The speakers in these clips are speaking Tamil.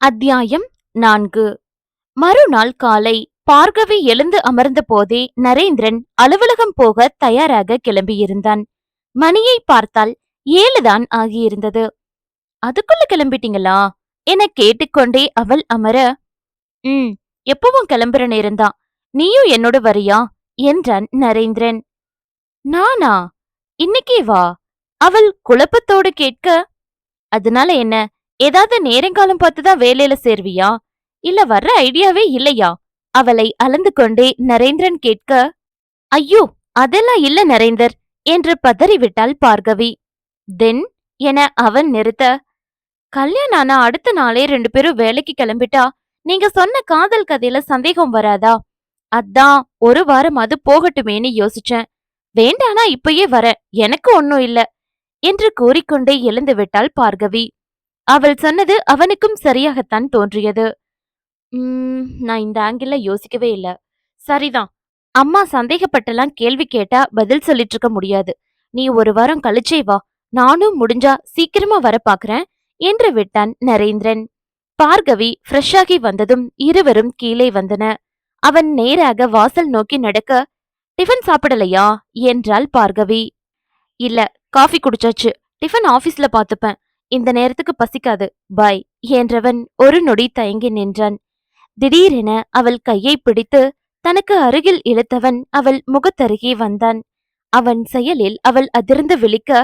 அத்தியாயம் 4. மறுநாள் காலை பார்கவி எழுந்து அமர்ந்த போதே நரேந்திரன் அலுவலகம் போக தயாராக கிளம்பியிருந்தான். மணியை பார்த்தால் 7 தான் ஆகியிருந்தது. அதுக்குள்ள கிளம்பிட்டீங்களா என கேட்டுக்கொண்டே அவள் அமர, ம் எப்பவும் கிளம்புற நேரம்தான், நீயும் என்னோட வரியா என்றான் நரேந்திரன். நானா? இன்னைக்கே வா? அவள் குழப்பத்தோடு கேட்க, அதனால என்ன, ஏதாவது நேரங்காலம் பார்த்துதான் வேலையில சேர்வியா, இல்ல வர்ற ஐடியாவே இல்லையா? அவளை அளந்து கொண்டே நரேந்திரன் கேட்க, ஐயோ அதெல்லாம் இல்ல நரேந்தர் என்று பதறிவிட்டாள் பார்கவி. தென் என அவன் நிறுத்த, கல்யாணம் ஆனா அடுத்த நாளே 2 பேரும் வேலைக்கு கிளம்பிட்டா நீங்க சொன்ன காதல் கதையில சந்தேகம் வராதா? அதான் ஒரு வாரம் அது போகட்டுமேன்னு யோசிச்சேன். வேண்டானா இப்பயே வர, எனக்கு ஒன்னும் இல்ல என்று கூறிக்கொண்டே எழுந்து விட்டாள் பார்கவி. அவள் சொன்னது அவனுக்கும் சரியாகத்தான் தோன்றியது. நான் இந்த ஆங்கிள் யோசிக்கவே இல்ல. சரிதான், அம்மா சந்தேகப்பட்டெல்லாம் கேள்வி கேட்டா பதில் சொல்லிட்டு இருக்க முடியாது. நீ ஒரு வாரம் கழிச்சே வா, நானும் முடிஞ்சா சீக்கிரமா வர பாக்குறேன் என்று விட்டான் நரேந்திரன். பார்கவி ஃப்ரெஷ் ஆகி வந்ததும் இருவரும் கீழே வந்தன. அவன் நேராக வாசல் நோக்கி நடக்க, டிஃபன் சாப்பிடலையா என்றாள் பார்கவி. இல்ல, காஃபி குடிச்சாச்சு, டிஃபன் ஆபீஸ்ல பாத்துப்பேன், இந்த நேரத்துக்கு பசிக்காது, பாய் என்றவன் ஒரு நொடி தயங்கி நின்றான். திடீரென அவள் கையை பிடித்து தனக்கு அருகில் இழுத்தவன் அவள் முகத்தருகே வந்தான். அவன் செயலில் அவள் அதிர்ந்து விழிக்க,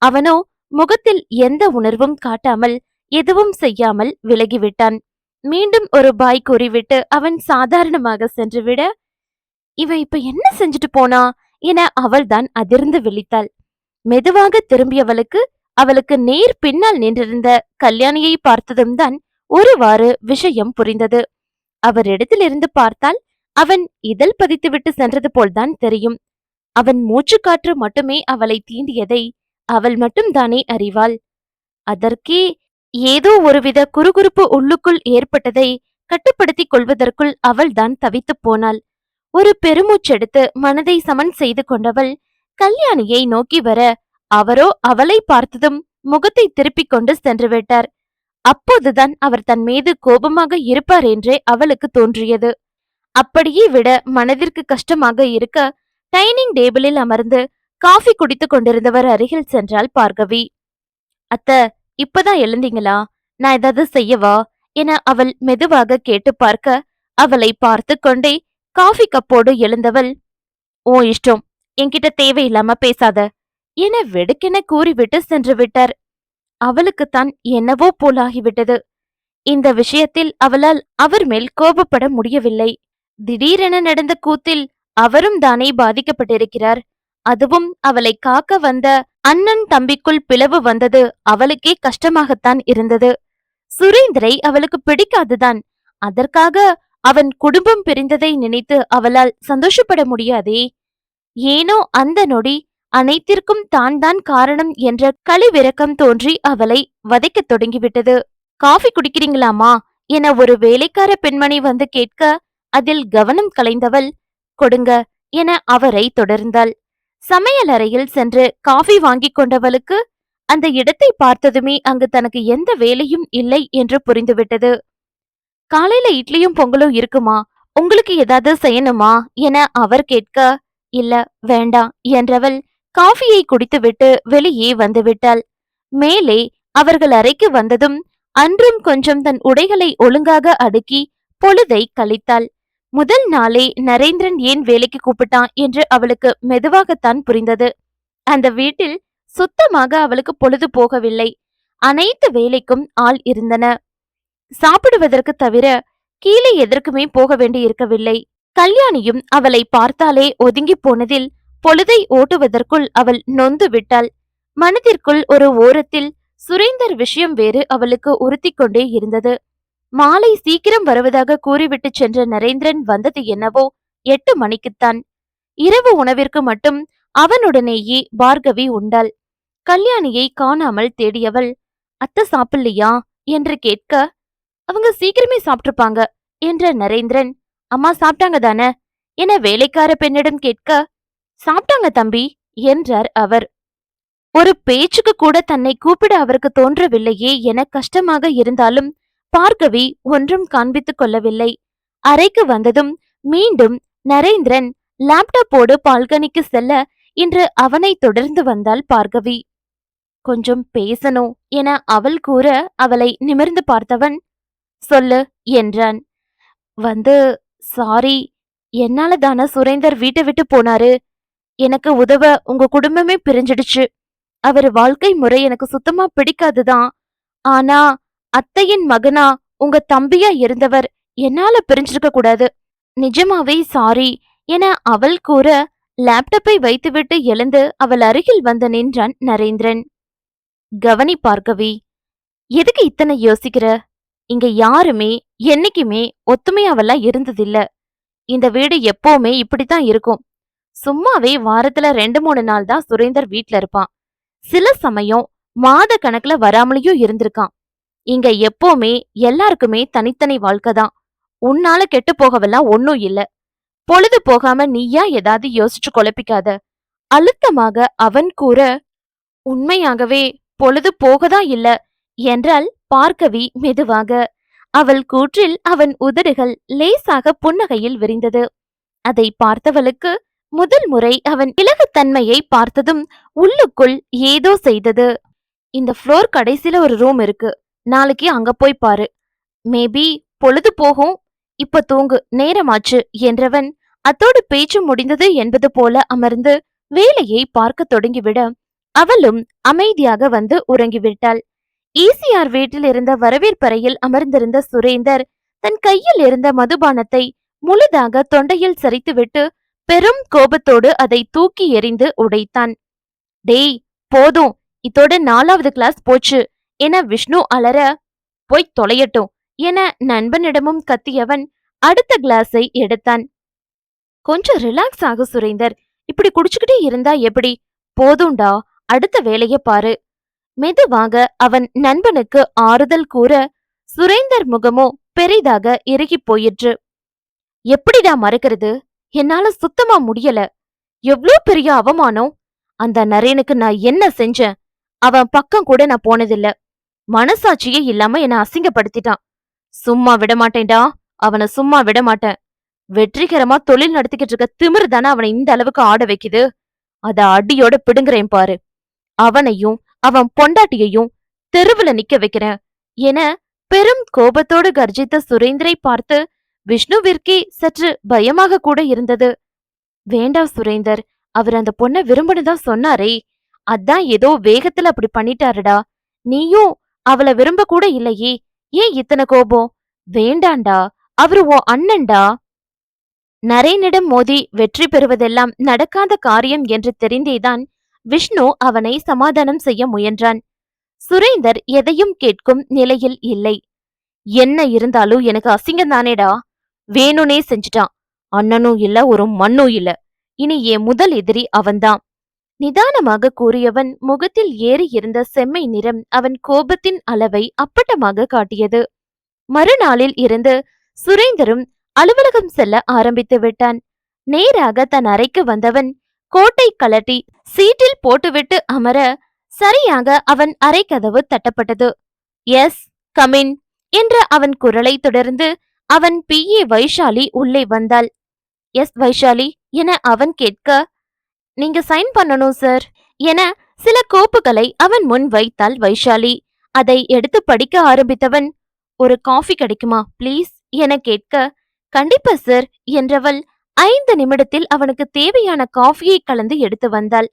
அவனோ முகத்தில் எந்த உணர்வும் காட்டாமல் எதுவும் செய்யாமல் விலகிவிட்டான். மீண்டும் ஒரு பாய் கூறிவிட்டு அவன் சாதாரணமாக சென்றுவிட, இவன் இப்ப என்ன செஞ்சுட்டு போனா என அவள்தான் அதிர்ந்து விழித்தாள். மெதுவாக திரும்பியவளுக்கு அவளுக்கு நேர் பின்னால் நின்றிருந்த கல்யாணியை பார்த்ததும் தான் ஒருவாறு விஷயம் புரிந்தது. அவரிடத்திலிருந்து பார்த்தால் அவன் இதழ் பதித்துவிட்டு சென்றது போல்தான் தெரியும். அவன் மூச்சுக்காற்று மட்டுமே அவளை தீண்டியதை அவள் மட்டும் தானே அறிவாள். அதற்கே ஏதோ ஒருவித குறுகுறுப்பு உள்ளுக்குள் ஏற்பட்டதை கட்டுப்படுத்திக் கொள்வதற்குள் அவள்தான் தவித்துப் போனாள். ஒரு பெருமூச்செடுத்து மனதை சமன் செய்து கொண்டவள் கல்யாணியை நோக்கி வர, அவரோ அவளை பார்த்ததும் முகத்தை திருப்பிக் கொண்டு சென்று விட்டார். அப்போதுதான் அவர் தன் மீது கோபமாக இருப்பார் என்றே அவளுக்கு தோன்றியது. அப்படியே விட மனதிற்கு கஷ்டமாக இருக்க, டைனிங் டேபிளில் அமர்ந்து காஃபி குடித்துக் கொண்டிருந்தவர் அருகில் சென்றாள் பார்கவி. அத்த, இப்பதான் எழுந்தீங்களா? நான் ஏதாவது செய்யவா என அவள் மெதுவாக கேட்டு பார்க்க, அவளை பார்த்து கொண்டே காஃபி கப்போடு எழுந்தவள், ஓ இஷ்டம், என்கிட்ட தேவையில்லாம பேசாத என வெடுக்கென கூறிவிட்டு சென்று விட்டார். அவளுக்குத்தான் என்னவோ போலாகிவிட்டது. இந்த விஷயத்தில் அவளால் அவர் மேல் கோபப்பட முடியவில்லை. திடீரென நடந்த கூத்தில் அவரும் தானே பாதிக்கப்பட்டிருக்கிறார். அதுவும் அவளை காக்க வந்த அண்ணன் தம்பிக்குள் பிளவு வந்தது அவளுக்கே கஷ்டமாகத்தான் இருந்தது. சுரேந்தரை அவளுக்கு பிடிக்காதுதான். அதற்காக அவன் குடும்பம் பிரிந்ததை நினைத்து அவளால் சந்தோஷப்பட முடியாதே. ஏனோ அந்த நொடி அனைத்திற்கும் தான் காரணம் என்ற களிவிரக்கம் தோன்றி அவளை வதைக்கத் தொடங்கிவிட்டது. காஃபி குடிக்கிறீங்களாமா என ஒரு வேலைக்கார பெண்மணி வந்து கேட்க, அதில் கவனம் கலைந்தவள், கொடுங்க என அவரை தொடர்ந்தாள். சமையல் அறையில் சென்று காஃபி வாங்கிக் கொண்டவளுக்கு அந்த இடத்தை பார்த்ததுமே அங்கு தனக்கு எந்த வேலையும் இல்லை என்று புரிந்துவிட்டது. காலையில இட்லியும் பொங்கலும் இருக்குமா, உங்களுக்கு ஏதாவது செய்யணுமா என அவர் கேட்க, இல்ல வேண்டாம் என்றவள் காஃபியை குடித்துவிட்டு வெளியே வந்துவிட்டாள். மேலே அவர்கள் அறைக்கு வந்ததும் அன்றும் கொஞ்சம் தன் உடைகளை ஒழுங்காக அடுக்கி பொழுதை கழித்தாள். முதல் நாளே நரேந்திரன் ஏன் வேலைக்கு கூப்பிட்டான் என்று அவளுக்கு மெதுவாகத்தான் புரிந்தது. அந்த வீட்டில் சுத்தமாக அவளுக்கு பொழுது போகவில்லை. அனைத்து வேலைக்கும் ஆள் இருந்தன. சாப்பிடுவதற்கு தவிர கீழே எதற்குமே போக வேண்டி இருக்கவில்லை. கல்யாணியும் அவளை பார்த்தாலே ஒதுங்கி போனதில் பொழுதை ஓட்டுவதற்குள் அவள் நொந்து விட்டாள். மனதிற்குள் ஒரு ஓரத்தில் சுரேந்தர் விஷயம் வேறு அவளுக்கு உறுத்தி கொண்டே இருந்தது. மாலை சீக்கிரம் வருவதாக கூறிவிட்டு சென்ற நரேந்திரன் வந்தது என்னவோ 8 மணிக்குத்தான். இரவு உணவிற்கு மட்டும் அவனுடனேயே பார்கவி உண்டாள். கல்யாணியை காணாமல் தேடியவள், அத்தை சாப்பிடலையா என்று கேட்க, அவங்க சீக்கிரமே சாப்பிட்டிருப்பாங்க என்ற நரேந்திரன், அம்மா சாப்பிட்டாங்க தானே என வேலைக்கார பெண்ணிடம் கேட்க, சாப்பிட்டாங்க தம்பி என்றார் அவர். ஒரு பேச்சுக்கு கூட தன்னை கூப்பிட அவருக்கு தோன்றவில்லையே என கஷ்டமாக இருந்தாலும் பார்கவி ஒன்றும் காண்பித்துக் கொள்ளவில்லை. அறைக்கு வந்ததும் மீண்டும் நரேந்திரன் லேப்டாப்போடு பால்கனிக்கு செல்ல இன்று அவனை தொடர்ந்து வந்தாள் பார்கவி. கொஞ்சம் பேசணும் என அவள் கூற அவளை நிமிர்ந்து பார்த்தவன், சொல்லு என்றான். வந்து சாரி, என்னால தானே சுரேந்தர் வீட்டை விட்டு போனாரு. எனக்கு உதவ உங்க குடும்பமே பிரிஞ்சிடுச்சு. அவர் வாழ்க்கை முறை எனக்கு சுத்தமா பிடிக்காதுதான். ஆனா அத்தையின் மகனா உங்க தம்பியா இருந்தவர் என்னால பிரிஞ்சிருக்க கூடாது. நிஜமாவே சாரி என அவள் கூற லேப்டாப்பை வைத்துவிட்டு எழுந்து அவள் அருகில் வந்து நின்றான் நரேந்திரன். கவனி பார்கவி, எதுக்கு இத்தனை யோசிக்கிற? இங்க யாருமே என்னைக்குமே ஒத்துமையாவெல்லாம் இருந்ததில்ல. இந்த வீடு எப்பவுமே இப்படித்தான் இருக்கும். சும்மாவே வாரத்துல 2-3 நாள் தான் சுரேந்தர் வீட்ல இருப்பான். சில சமயம் மாத கணக்குல வராமலேயும் இருந்திருக்கான். இங்க எப்பவுமே எல்லாருக்குமே தனித்தனி வாழ்க்கைதான். உன்னால கெட்டு போகவெல்லாம் ஒன்னும் இல்ல. பொழுது போகாம நீயா ஏதாவது யோசிச்சு குழப்பிக்காத. அழுத்தமாக அவன் கூற, உண்மையாகவே பொழுது போகதான் இல்ல என்றாள் பார்கவி மெதுவாக. அவள் கூற்றில் அவன் உதடுகள் லேசாக புன்னகையில் விரிந்தது. அதை பார்த்தவளுக்கு முதல் முறை அவன் இலகுத்தன்மையை பார்த்ததும் உள்ளுக்குள் ஏதோ செய்தது. இந்த ஃப்ளோர் கடைசில ஒரு ரூம் இருக்கு. நாளைக்கு அங்க போய் பாரு. மேபி பொழுது போகும். இப்ப தூங்கு, நேரமாச்சு என்றவன் அத்தோடு பேச்சு முடிந்தது என்பது போல அமர்ந்து வேலையை பார்க்க தொடங்கிவிட அவளும் அமைதியாக வந்து உறங்கிவிட்டாள். ஈசிஆர் வீட்டில் இருந்த வரவேற்பறையில் அமர்ந்திருந்த சுரேந்தர் தன் கையில் இருந்த மதுபானத்தை முழுதாக தொண்டையில் சரித்துவிட்டு பெரும் கோபத்தோடு அதை தூக்கி எறிந்து உடைத்தான். டேய், போதும், இதோட 4வது கிளாஸ் போச்சு என விஷ்ணு அலற, போய் தொலையட்டும் என நண்பனிடமும் கத்தியவன் அடுத்த கிளாஸை எடுத்தான். கொஞ்சம் ரிலாக்ஸ் ஆகு சுரேந்தர், இப்படி குடிச்சுக்கிட்டே இருந்தா எப்படி? போதும்டா, அடுத்த வேலைய பாரு. மெதுவாக அவன் நண்பனுக்கு ஆறுதல் கூற சுரேந்தர் முகமோ பெரிதாக இறுகி போயிற்று. எப்படிடா மறக்கிறது? என்னால சுத்தமா முடியல. எவ்ளோ பெரிய அவமானம்! அந்த நரேனுக்கு நான் என்ன செஞ்சேன்? அவன் பக்கம் கூட நான் போனதில்ல. மனசாட்சியே இல்லாம என்ன அசிங்கப்படுத்திட்டான். சும்மா விடமாட்டேன்டா, அவனை சும்மா விடமாட்டேன். வெற்றிகரமா தொழில் நடத்திக்கிட்டு இருக்க திமிரு தானே அவனை இந்த அளவுக்கு ஆட வைக்குது. அத அடியோட பிடுங்குறேன் பாரு. அவனையும் அவன் பொண்டாட்டியையும் தெருவுல நிக்க வைக்கிறேன் என பெரும் கோபத்தோடு கர்ஜித்த சுரேந்தரை பார்த்து விஷ்ணுவிற்கே சற்று பயமாக கூட இருந்தது. வேண்டாம் சுரேந்தர், அவர் அந்த பொண்ண விரும்புனதா சொன்னாரே, அதான் ஏதோ வேகத்துல அப்படி பண்ணிட்டாருடா. நீயும் அவளை விரும்ப கூட இல்லையே, ஏன் இத்தனை கோபம்? வேண்டாண்டா, அவரு உன் அண்ணன்டா. நரேனிடம் மோதி வெற்றி பெறுவதெல்லாம் நடக்காத காரியம் என்று தெரிந்தேதான் விஷ்ணு அவனை சமாதானம் செய்ய முயன்றான். சுரேந்தர் எதையும் கேட்கும் நிலையில் இல்லை. என்ன இருந்தாலும் எனக்கு அசிங்கந்தானேடா. வேணுனே செஞ்சிட்டான். அண்ணனும் இல்ல, ஒரு மண்ணும் இல்ல. இனி என் முதல் எதிரி அவன்தான். நிதானமாக கூறியவன் முகத்தில் ஏறி இருந்த செம்மை நிறம் அவன் கோபத்தின் அளவை அப்பட்டமாக காட்டியது. மறுநாளில் இருந்து சுரேந்தரும் அலுவலகம் செல்ல ஆரம்பித்து விட்டான். நேராக தன் அறைக்கு வந்தவன் கோட்டை கலட்டி சீட்டில் போட்டுவிட்டு அமர சரியாக அவன் அறை கதவு தட்டப்பட்டது. எஸ், கமின் என்ற அவன் குரலை தொடர்ந்து அவன் பிஏ வைஷாலி உள்ளே வந்தாள். எஸ் வைஷாலி என அவன் கேட்க, நீங்க சைன் பண்ணணும் சார் என சில கோப்புகளை அவன் முன் வைத்தாள் வைஷாலி. அதை எடுத்து படிக்க ஆரம்பித்தவன், ஒரு காஃபி கிடைக்குமா ப்ளீஸ் என கேட்க, கண்டிப்பா சார் என்றவள் 5 நிமிடத்தில் அவனுக்கு தேவையான காஃபியை கலந்து எடுத்து வந்தாள்.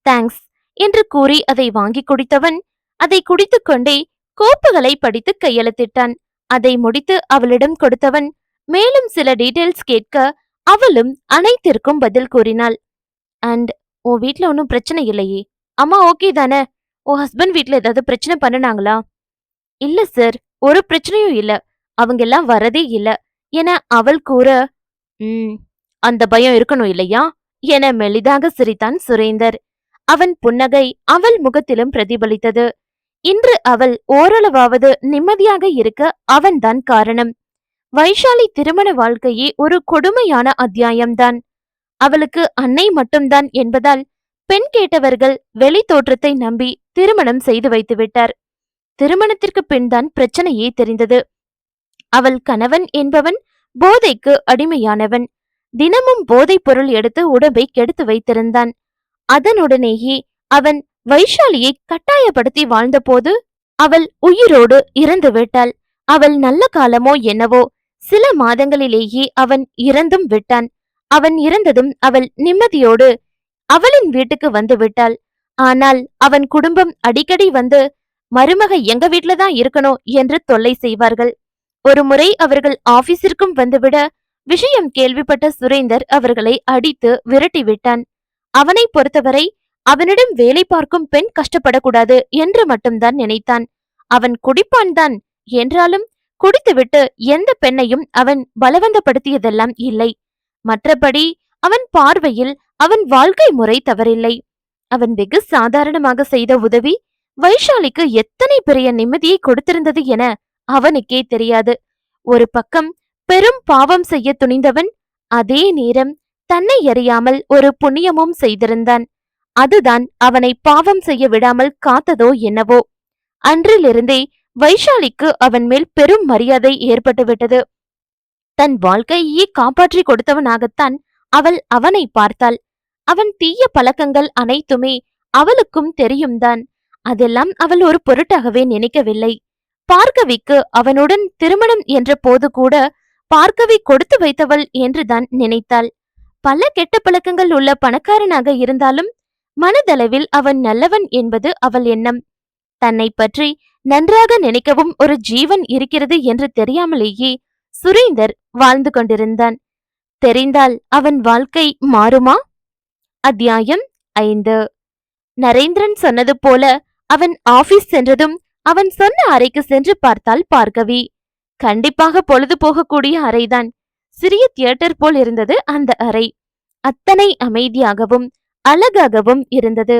தேங்க்ஸ் என்று கூறி அதை வாங்கி குடித்தவன் அதை குடித்துக்கொண்டே கோப்புகளை படித்து கையெழுத்திட்டான். அதை முடித்து அவளிடம் கொடுத்தவன் மேலும் சில டீடைல்ஸ் கேட்க அவளும் அனைத்திற்கும் பதில் கூறினாள். அண்ட் உன் வீட்ல ஒன்னும் பிரச்சனை இல்லையே? அம்மா ஓகே தானே? உன் ஹஸ்பண்ட் வீட்ல ஏதாவது பிரச்சனை பண்ணுனாங்களா? இல்ல சார், ஒரு பிரச்சனையும் இல்ல. அவங்க எல்லாம் வரதே இல்ல என அவள் கூற, அந்த பயம் இருக்கணும் இல்லையா என மெலிதாக சிரித்தான் சுரேந்தர். அவன் புன்னகை அவள் முகத்திலும் பிரதிபலித்தது. இன்று அவள் ஓரளவாவது நிம்மதியாக இருக்க அவன்தான் காரணம். வைஷாலி திருமண வாழ்க்கையே ஒரு கொடுமையான அத்தியாயம்தான். அவளுக்கு அன்னை மட்டும்தான் என்பதால் பெண் கேட்டவர்கள் வெளி தோற்றத்தை நம்பி திருமணம் செய்து வைத்து விட்டார். திருமணத்திற்கு பின் தான் பிரச்சனையே தெரிந்தது. அவள் கணவன் என்பவன் போதைக்கு அடிமையானவன். தினமும் போதைப் பொருள் எடுத்து உடம்பை கெடுத்து வைத்திருந்தான். அதனுடனேயே அவன் வைஷாலியை கட்டாயப்படுத்தி வாழ்ந்தபோது அவள் உயிரோடு இறந்து விட்டாள். அவள் நல்ல காலமோ என்னவோ, சில மாதங்களிலேயே அவன் இறந்தும் விட்டான். அவன் இறந்ததும் அவள் நிம்மதியோடு அவளின் வீட்டுக்கு வந்து விட்டாள். ஆனால் அவன் குடும்பம் அடிக்கடி வந்து மருமக எங்க வீட்ல தான் இருக்கணும் என்று தொல்லை செய்வார்கள். ஒரு முறை அவர்கள் ஆபீஸிற்கும் வந்துவிட விஷயம் கேள்விப்பட்ட சுரேந்தர் அவர்களை அடித்து விரட்டி விட்டான். அவனை பொறுத்தவரை அவனிடம் வேலை பார்க்கும் பெண் கஷ்டப்படக்கூடாது என்று மட்டும்தான் நினைத்தான். அவன் குடிப்பான் தான் என்றாலும் குடித்துவிட்டு எந்த பெண்ணையும் அவன் பலவந்தப்படுத்தியதெல்லாம் இல்லை. மற்றபடி அவன் பார்வையில் அவன் வாழ்க்கை முறை தவறில்லை. அவன் வெகு சாதாரணமாக செய்த உதவி வைஷாலிக்கு எத்தனை பெரிய நிம்மதியை கொடுத்திருந்தது என அவனுக்கே தெரியாது. ஒரு பக்கம் பெரும் பாவம் செய்ய துணிந்தவன் அதே நேரம் தன்னை அறியாமல் ஒரு புண்ணியமும் செய்திருந்தான். அதுதான் அவனை பாவம் செய்ய விடாமல் காத்ததோ என்னவோ. அன்றிலிருந்தே வைஷாலிக்கு அவன் மேல் பெரும் மரியாதை ஏற்பட்டுவிட்டது. தன் வாழ்க்கையே காப்பாற்றி கொடுத்தவனாகத்தான் அவள் அவனை பார்த்தாள். அவன் தீய பழக்கங்கள் அனைத்துமே அவளுக்கும் தெரியும் தான். அதெல்லாம் அவள் ஒரு பொருட்டாகவே நினைக்கவில்லை. பார்கவிக்கு அவனுடன் திருமணம் என்ற போது கூட பார்கவி கொடுத்து வைத்தவள் என்றுதான் நினைத்தாள். பல கெட்ட பழக்கங்கள் உள்ள பணக்காரனாக இருந்தாலும் மனதளவில் அவன் நல்லவன் என்பது அவள் எண்ணம். தன்னை பற்றி நன்றாக நினைக்கவும் ஒரு ஜீவன் இருக்கிறது என்று தெரியாமலேயே சுரேந்தர் வாழ்ந்து கொண்டிருந்தான். தெரிந்தால் அவன் வாழ்க்கை மாறுமா? அத்தியாயம் 5. நரேந்திரன் சொன்னது போல அவன் ஆபீஸ் சென்றதும் அவன் சொன்ன அறைக்கு சென்று பார்த்தாள் பார்கவி. கண்டிப்பாக பொழுது போகக்கூடிய அறைதான். சிறிய தியேட்டர் போல் இருந்தது அந்த அறை. அத்தனை அமைதியாகவும் அழகாகவும் இருந்தது.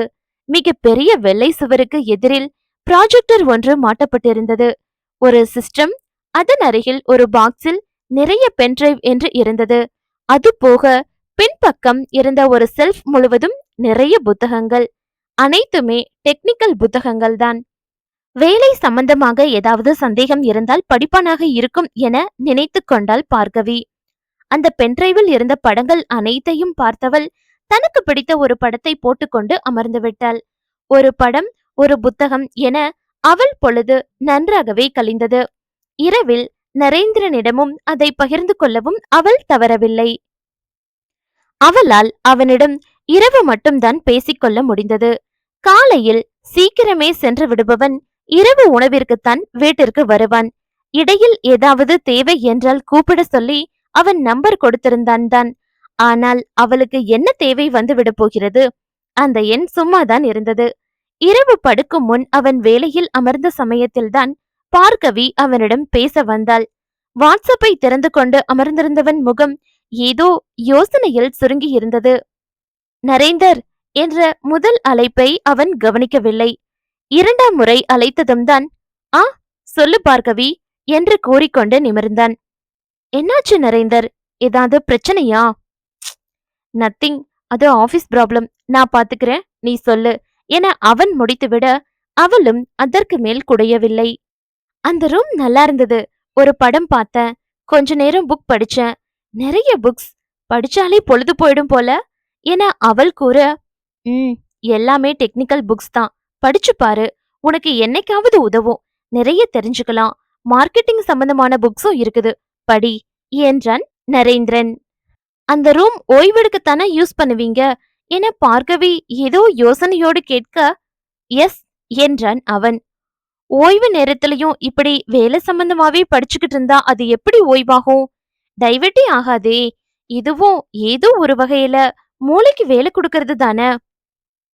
மிக பெரிய வெள்ளை சுவருக்கு எதிரில் ப்ராஜெக்டர் ஒன்று மாட்டப்பட்டிருந்தது. ஒரு சிஸ்டம், அதன் அருகில் ஒரு பாக்ஸில் நிறைய பென்டிரைவ் என்று இருந்தது. அது போக பின்பக்கம் இருந்த ஒரு செல்ஃப் முழுவதும் நிறைய புத்தகங்கள். அனைத்துமே டெக்னிக்கல் புத்தகங்கள் தான். வேலை சம்பந்தமாக ஏதாவது சந்தேகம் இருந்தால் படிப்பானாக இருக்கும் என நினைத்து கொண்டாள் பார்கவி. அந்த பென்டிரைவில் இருந்த படங்கள் அனைத்தையும் பார்த்தவள் தனக்கு பிடித்த ஒரு படத்தை போட்டுக்கொண்டு அமர்ந்து விட்டாள். ஒரு படம், ஒரு புத்தகம் என அவள் பொழுது நன்றாகவே கழிந்தது. இரவில் நரேந்திரனிடமும் அதை பகிர்ந்து கொள்ளவும் அவள் தவறவில்லை. அவளால் அவனிடம் இரவு மட்டும்தான் பேசிக்கொள்ள முடிந்தது. காலையில் சீக்கிரமே சென்று விடுபவன் இரவு உணவிற்குத்தான் வீட்டிற்கு வருவான். இடையில் ஏதாவது தேவை என்றால் கூப்பிட சொல்லி அவன் நம்பர் கொடுத்திருந்தான் தான். ஆனால் அவளுக்கு என்ன தேவை வந்து விட போகிறது? அந்த எண் சும்மாதான் இருந்தது. இரவு படுக்கும் முன் அவன் வேலையில் அமர்ந்த சமயத்தில்தான் பார்கவி அவனிடம் பேச வந்தாள். வாட்ஸ்அப்பை திறந்து கொண்டு அமர்ந்திருந்தவன் முகம் ஏதோ யோசனையில் சுருங்கி இருந்தது. நரேந்தர் என்ற முதல் அழைப்பை அவன் கவனிக்கவில்லை. இரண்டாம் முறை அழைத்ததும் தான் ஆ சொல்லு பார்கவி என்று கூறிக்கொண்டு நிமிர்ந்தான். என்னாச்சு நரேந்தர், ஏதாவது பிரச்சனையா? நத்திங், அது ஆபீஸ் ப்ராப்ளம், நான் பாத்துக்கிறேன், நீ சொல்லு என அவன் முடித்துவிட அவளும் அதற்கு மேல் குடையவில்லை. அந்த ரூம் நல்லா இருந்தது. ஒரு படம் பார்த்தேன், கொஞ்ச நேரம் புக் படிச்சேன். நிறைய புக்ஸ் படிச்சாலே பொழுது போயிடும் போல என அவள் கூற, எல்லாமே டெக்னிக்கல் புக்ஸ் தான், படிச்சு பாரு, உனக்கு என்னைக்காவது உதவும், நிறைய தெரிஞ்சுக்கலாம். மார்க்கெட்டிங் சம்பந்தமான புக்ஸும் இருக்குது, படி என்றான் நரேந்திரன். அந்த ரூம் ஓய்வெடுக்கத்தானே யூஸ் பண்ணுவீங்க என பார்கவி ஏதோ யோசனையோடு கேட்க, எஸ் என்றான் அவன். ஓய்வு நேரத்திலையும் இப்படி வேலை சம்பந்தமாவே படிச்சுக்கிட்டு இருந்தா அது எப்படி ஓய்வாகும்? டைவர்ட்டே ஆகாதே. இதுவும் ஏதோ ஒரு வகையில மூளைக்கு வேலை கொடுக்கறது தானே.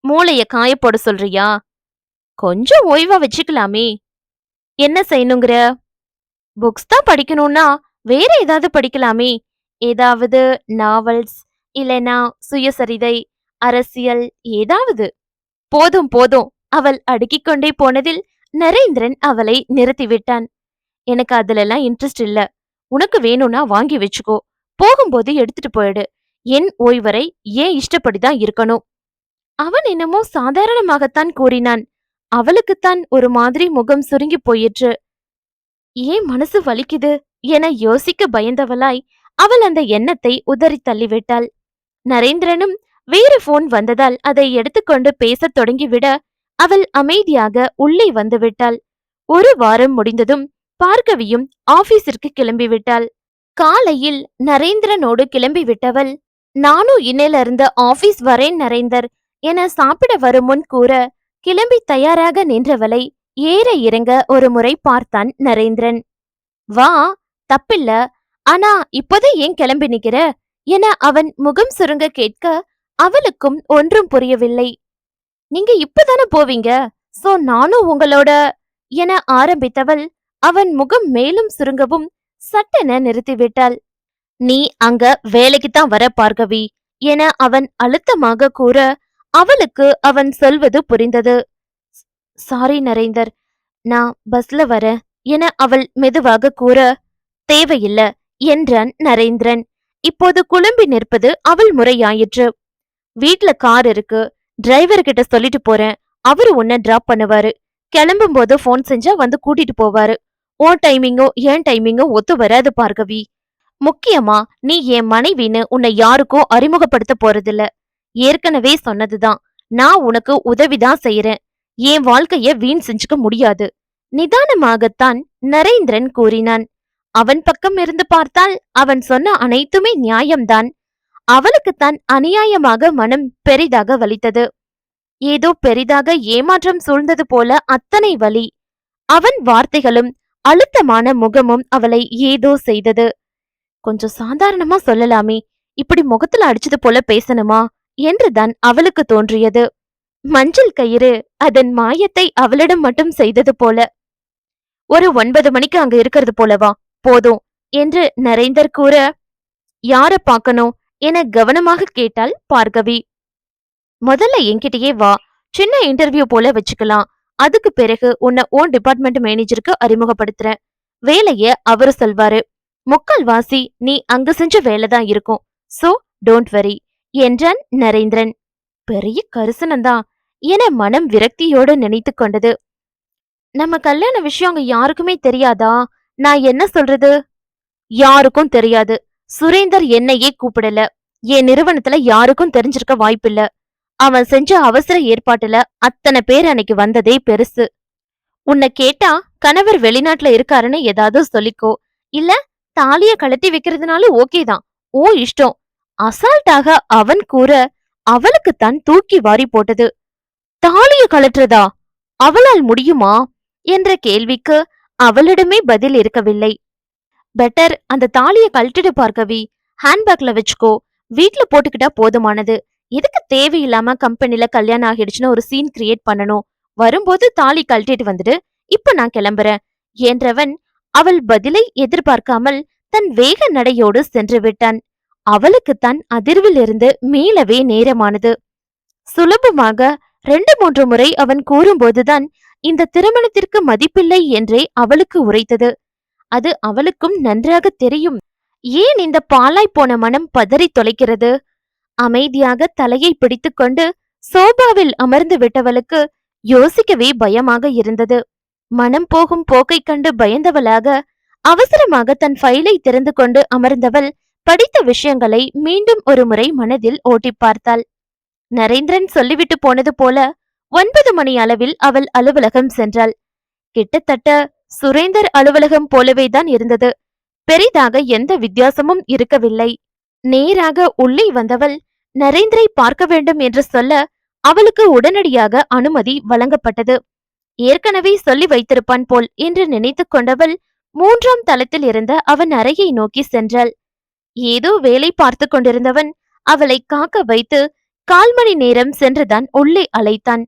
மூளைய காய போட சொல்றியா? கொஞ்சம் ஓய்வா வச்சுக்கலாமே. என்ன செய்யணுங்கிற? புக்ஸ் தான் படிக்கணும்னா வேற ஏதாவது படிக்கலாமே. ஏதாவது நாவல்ஸ், இல்லைனா சுயசரிதை, அரசியல் ஏதாவது. போதும் போதும், அவள் அடுக்கிக் கொண்டே போனதில் நரேந்திரன் அவளை நிறுத்திவிட்டான். எனக்கு அதுலெல்லாம் இன்ட்ரெஸ்ட் இல்ல. உனக்கு வேணும்னா வாங்கி வச்சுக்கோ, போகும்போது எடுத்துட்டு போயிடு. என் ஓய்வறை ஏன் இஷ்டப்படிதான் இருக்கணும். அவன் என்னமோ சாதாரணமாகத்தான் கூறினான். அவளுக்குத்தான் ஒரு மாதிரி முகம் சுருங்கி போயிற்று. ஏன் மனசு வலிக்குது என யோசிக்க பயந்தவளாய் அவள் அந்த எண்ணத்தை உதறி தள்ளிவிட்டாள். நரேந்திரனும் வேறு போன் வந்ததால் அதை எடுத்துக்கொண்டு பேசத் தொடங்கிவிட அவள் அமைதியாக உள்ளே வந்துவிட்டாள். ஒரு வாரம் முடிந்ததும் பார்கவியும் ஆபீஸிற்கு கிளம்பிவிட்டாள். காலையில் நரேந்திரனோடு கிளம்பிவிட்டவள், நானும் இன்னையில இருந்து ஆபீஸ் வரேன் நரேந்தர் என சாப்பிட வரும் முன் கூற, கிளம்பி தயாராக நின்றவளை ஏற இறங்க ஒரு முறை பார்த்தான் நரேந்திரன். வா, தப்பில்ல, ஆனா இப்போதே ஏன் கிளம்பி நிக்கிற என அவன் முகம் சுருங்க கேட்க அவளுக்கும் ஒன்றும் புரியவில்லை. நீங்க இப்பதானே போவீங்க, சோ நானும் உங்களோட என ஆரம்பித்தவள் அவன் முகம் மேலும் சுருங்கவும் சட்டென நிறுத்திவிட்டாள். நீ அங்க வேலைக்குத்தான் வர பார்கவி என அவன் அழுத்தமாக கூற அவளுக்கு அவன் சொல்வது புரிந்தது. சாரி நரேந்தர், நான் பஸ்ல வரேன் என அவள் மெதுவாக கூற, தேவையில்ல என்றான் நரேந்திரன். இப்போது குழம்பி நிற்பது அவள் முறையாயிற்று. வீட்ல கார் இருக்கு, டிரைவர் கிட்ட சொல்லிட்டு போறேன், அவரு உன்னை டிராப் பண்ணுவாரு. கிளம்பும் போது போன் செஞ்சா வந்து கூட்டிட்டு போவாரு. உன் டைமிங்கோ என் டைமிங்கோ ஒத்து வராது பார்கவி. முக்கியமா நீ என் மனைவின்னு உன்னை யாருக்கும் அறிமுகப்படுத்த போறதில்ல. ஏற்கனவே சொன்னதுதான், நான் உனக்கு உதவிதான் செய்யறேன், என் வாழ்க்கைய வீண் செஞ்சுக்க முடியாது. நிதானமாகத்தான் நரேந்திரன் கூறினான். அவன் பக்கம் இருந்து பார்த்தால் அவன் சொன்ன அனைத்துமே நியாயம்தான். அவளுக்குத்தான் அநியாயமாக மனம் பெரிதாக வலித்தது. ஏதோ பெரிதாக ஏமாற்றம் சூழ்ந்தது போல அத்தனை வலி. அவன் வார்த்தைகளும் அழுத்தமான முகமும் அவளை ஏதோ செய்தது. கொஞ்சம் சாதாரணமா சொல்லலாமே, இப்படி முகத்துல அடிச்சது போல பேசணுமா என்றுதான் அவளுக்கு தோன்றியது. மஞ்சள் கயிறு அதன் மாயத்தை அவளிடம் மட்டும் செய்தது போல. ஒரு 9 மணிக்கு அங்க இருக்கிறது போலவா, போதும் என்று நரேந்தர் கூற, யார பாக்கணும் என கவனமாக கேட்டாள் பார்கவி. முதல்ல என்கிட்டயே வா, சின்ன இன்டர்வியூ போல வச்சுக்கலாம். அதுக்கு பிறகு உன்னை ஓன் டிபார்ட்மெண்ட் மேனேஜருக்கு அறிமுகப்படுத்துறேன். வேலைய அவரு சொல்வாரு. முக்கால்வாசி நீ அங்க செஞ்ச வேலைதான் இருக்கும். சோ டோன்ட் வரி என்றான் நரேந்திரன். பெரிய கரிசனம்தான் என மனம் விரக்தியோடு நினைத்து கொண்டது. நம்ம கல்யாண விஷயம் அங்க யாருக்குமே தெரியாதா? நான் என்ன சொல்றது? யாருக்கும் தெரியாது. சுரேந்தர் என்னையே கூப்பிடல. என் நிறுவனத்துல யாருக்கும் தெரிஞ்சிருக்க வாய்ப்பில்ல. அவன் செஞ்ச அவசர ஏற்பாட்டுல அத்தனை பேர் அன்னைக்கு வந்ததே பெருசு. உன்னை கேட்டா கணவர் வெளிநாட்டுல இருக்காருன்னு ஏதாவது சொல்லிக்கோ, இல்ல தாலிய கழட்டி வைக்கிறதுனால ஓகேதான், ஓ இஷ்டம். அசால்ட்டாக அவன் கூற அவளுக்குத்தான் தூக்கி வாரி போட்டது. தாலிய கழற்றுறதா? அவளால் முடியுமா என்ற கேள்விக்கு அவளிடமே பதில் இருக்கவில்லை. பெட்டர் அந்த தாலிய கழட்டிட்டு பார்கவி, ஹேண்ட்பேக்ல வச்சுக்கோ, வீட்ல போட்டுக்கிட்டா போதுமானது. எதுக்கு தேவையில்லாம கம்பெனில கல்யாணம் ஆகிடுச்சுன்னு ஒரு சீன் கிரியேட் பண்ணணும். வரும்போது தாலி கழட்டிட்டு வந்துடு, இப்ப நான் கிளம்புறேன் என்றவன் அவள் பதிலை எதிர்பார்க்காமல் தன் வேக நடையோடு சென்று விட்டான். அவளுக்குத்தான் அதிர்வில் இருந்து மீளவே நேரமானது. சுலபமாக 2-3 முறை அவன் கூறும்போதுதான் இந்த திருமணத்திற்கு மதிப்பில்லை என்றே அவளுக்கு உரைத்தது. அது அவளுக்கும் நன்றாக தெரியும். ஏன் இந்த பாலாய் போன மனம் பதறி தொலைக்கிறது? அமைதியாக தலையை பிடித்துக்கொண்டு சோபாவில் அமர்ந்து விட்டவளுக்கு யோசிக்கவே பயமாக இருந்தது. மனம் போகும் போக்கை கண்டு பயந்தவளாக அவசரமாக தன் ஃபைலை திறந்து கொண்டு அமர்ந்தவள் படித்த விஷயங்களை மீண்டும் ஒரு முறை மனதில் ஓட்டி பார்த்தாள். நரேந்திரன் சொல்லிவிட்டு போனது போல 9 மணி அளவில் அவள் அலுவலகம் சென்றாள். கிட்டத்தட்ட சுரேந்தர் அலுவலகம் போலவேதான் இருந்தது. பெரிதாக எந்த வித்தியாசமும் இருக்கவில்லை. நேராக உள்ளே வந்தவள் நரேந்திரை பார்க்க வேண்டும் என்று சொல்ல அவளுக்கு உடனடியாக அனுமதி வழங்கப்பட்டது. ஏற்கனவே சொல்லி வைத்திருப்பான் போல் என்று நினைத்து கொண்டவள் 3ஆம் தளத்தில் இருந்த அவன் அறையை நோக்கி சென்றாள். ஏதோ வேலை பார்த்து கொண்டிருந்தவன் அவளை காக்க வைத்து 1/4 மணி நேரம் சென்றுதான் உள்ளே அழைத்தான்.